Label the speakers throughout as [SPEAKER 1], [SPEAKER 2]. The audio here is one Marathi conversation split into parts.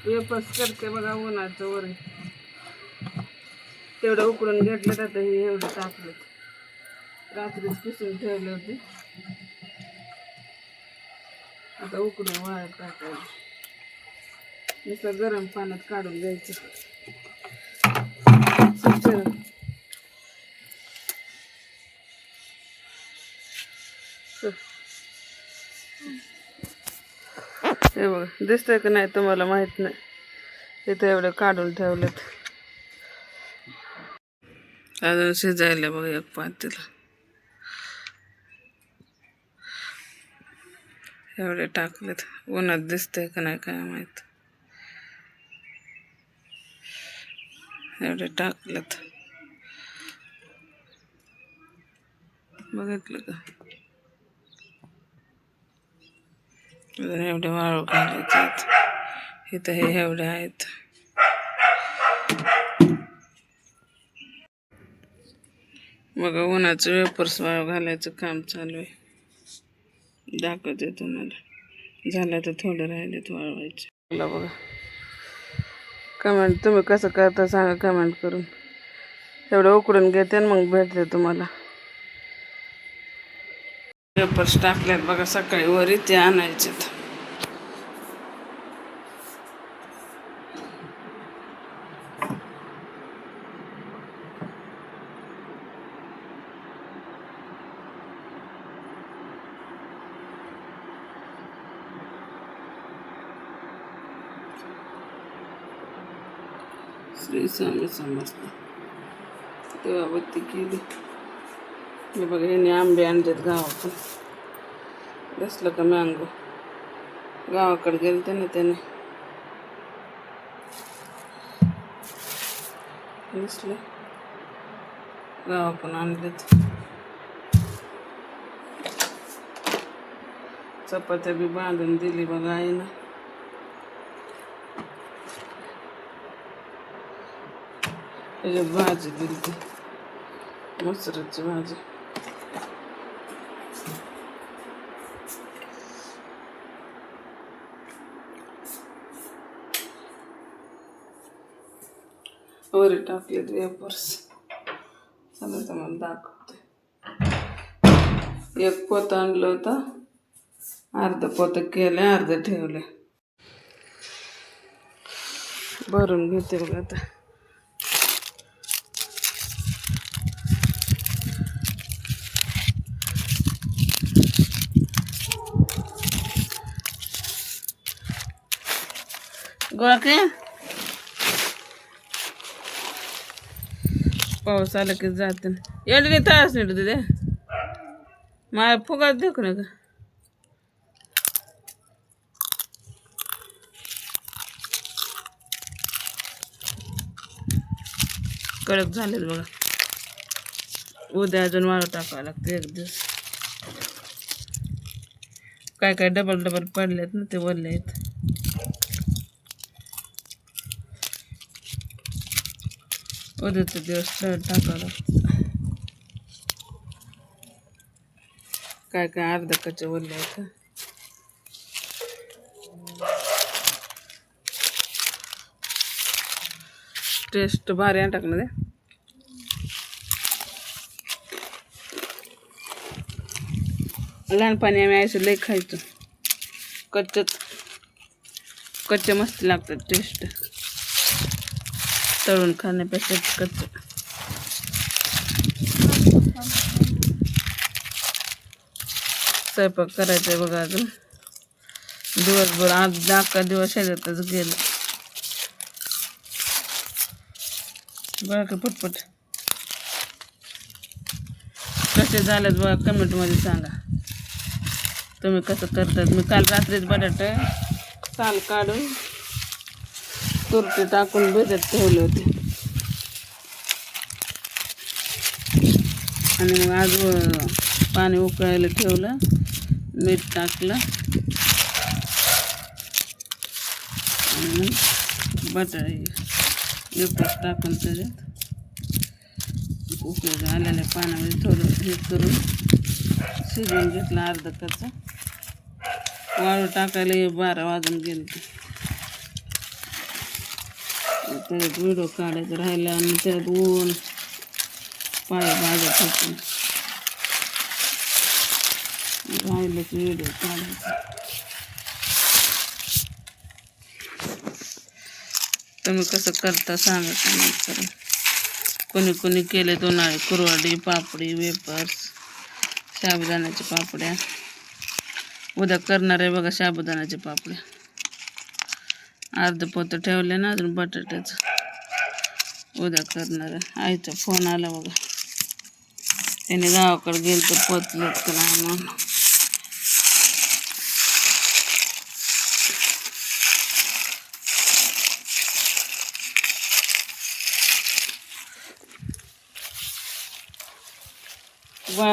[SPEAKER 1] वेपर्स करते बघा उन्हाचं वर तेवढं उकडून घेतलं तर आता हे एवढं टाकलं रात्रीच किसून ठेवले होते आता उकडून वाळत टाकायला नुसतं गरम पाण्यात काढून घ्यायचं हे बघा दिसतंय का नाही तुम्हाला माहित नाही इथं एवढं काढून ठेवलेत अजून शिजायला बघा एक पातेलं एवढे टाकलेत उन्हात दिसतंय का नाही काय माहित एवढे टाकलेत बघितलं का अजून एवढे वाळू घालायचे आहेत इथं हे एवढे आहेत बघा उन्हाचं वेपर्स वाळू घालायचं काम चालू आहे दाखवते तुम्हाला झालं तर थोडं राहिलेत वाळवायचे मला बघा कमेंट तुम्ही कसं करता सांगा कमेंट करून एवढं उकडून घेते आणि मग भेटते तुम्हाला वेपर्स टाकल्यात बघा सकाळी वर ते आणायचे श्री स्वामी समजते तेव्हा बत्ती केली हे बघा ह्याने आंबे आणलेत गावाकडे बसलं का मँगो गावाकडे गेले त्याने दिसलं गावाकडून आणलेत चपात्या बी बांधून दिली बघा आईनं त्याच्यात भाजी दिली ती मसुराची भाजी वर टाकलेत वेपर्स चला तुम्हाला दाखवते एक पोत आणलं होतं अर्ध पोत केलं अर्ध ठेवलं भरून घेते बघा आता गोळा के पाऊस आला की जाते एवढे तास नाही तिथे माझ्या फुगात देखू नका कडक झालेत बघा उद्या अजून वाळू टाकावं लागतं एक दिवस काय काय डबल डबल पडलेत ना ते वरले आहेत उद्याचा दिवस टाकावं लागतं काय काय अर्धा कच्चे वरले आहेत टेस्ट भारी आहे टाकणार आहे लहानपणी आम्ही असं लई खायचो कच्चे मस्त लागतात टेस्ट तळून खाण्यापेक्षा कच्चं स्वयंपाक करायचं आहे बघा अजून दिवसभर आज अख्खा दिवस ह्याच्यातच गेला बघा की पटपट कसे झालेत बघा कमेंटमध्ये सांगा तुम्ही कसं करतात मी काल रात्रीच बटाटे साल काढून तुरटी टाकून भिजत ठेवले होते आणि मग आज पाणी उकळायला ठेवलं मीठ टाकलं आणि बटाटे वेपर्स टाकून त्याच्यात उकळून आलेल्या पाण्यामध्ये थोडं हे करून शिजवून घेतलं अर्धा कच्चा वाळू टाकायला 12 वाजून गेले परत व्हिडिओ काढायचं राहिला आणि त्यात ऊन पाय भाजत होते राहिलंच व्हिडिओ काढायचं. तुम्ही कसं करता सांगा कमेंट. कोणी कोणी केले उन्हाळी कुरवडी पापडी वेपर्स साबुदाण्याच्या पापड्या. उद्या करणार आहे बघा साबुदाण्याच्या पापड्या. अर्ध पोतं ठेवले ना अजून बटाट्याचं. उद्या करणार आहे. आईचा फोन आला बघा, त्याने गावाकडे गेलं तर पोचलेत का नाही म्हणून.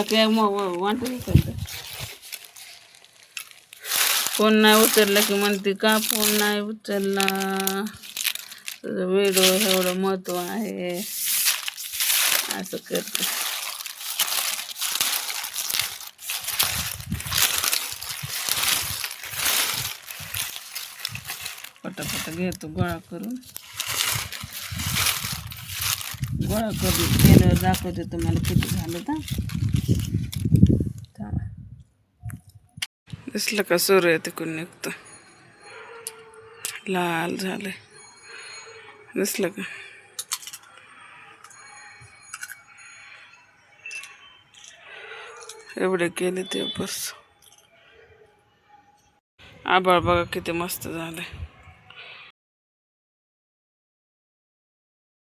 [SPEAKER 1] काय वाटत करतं. फोन नाही उचलला की म्हणते का फोन नाही उचलला, तुझं व्हिडिओ एवढं महत्त्व आहे असं करते. पटापटा घेतो गोळा करून केल्यावर दाखवते तुम्हाला किती झालं तर. दिसलं का सूर्य तिकडून निघतं लाल झालंय, दिसलं का? एवढे केले ते बस. आभाळ बघा किती मस्त झालंय.